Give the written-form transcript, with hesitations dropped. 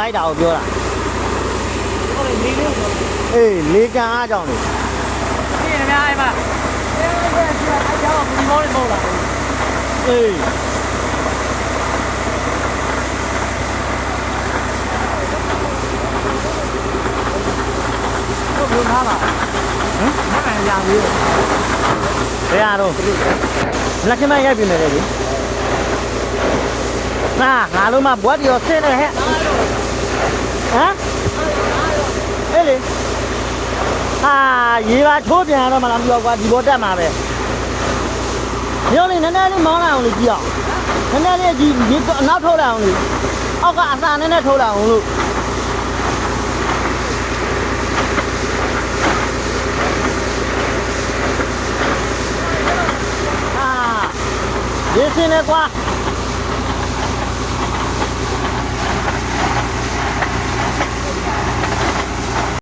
လိုက်တာကိုပြောတာ ဟုတ်လေလေးလေးကို အေးလေကန်အားကြောင့်လေ ဒီနေ့များအဲ့မှာအဲ့ကြောင့်ဒီမောင်းလေးပေါ်လာတယ် အေးတို့ဘယ်ထားပါဟမ်မမှန်ရပြီ ဘယ်ရတော့လက်ခင်မရိုက်ပြင်နေတယ်လေငါလုံးမဘွက်တီရောဆင်းနေဟဲ့ဟမ်အေးလေဟာရေပါထိုးပြန်ရတော့မလားမပြောကွာဒီဘောတက်မှာပဲရောလေနည်းနည်းလေးမောင်းလိုက်အောင်လေကြည့်အောင်နည်းနည်းလေးဒီနောက်ထုတ်လိုက်အောင်လေအောက်ကအသာနည်းနည်းထုတ်လိုက်အောင်လို့ရေစင်းနေကွာ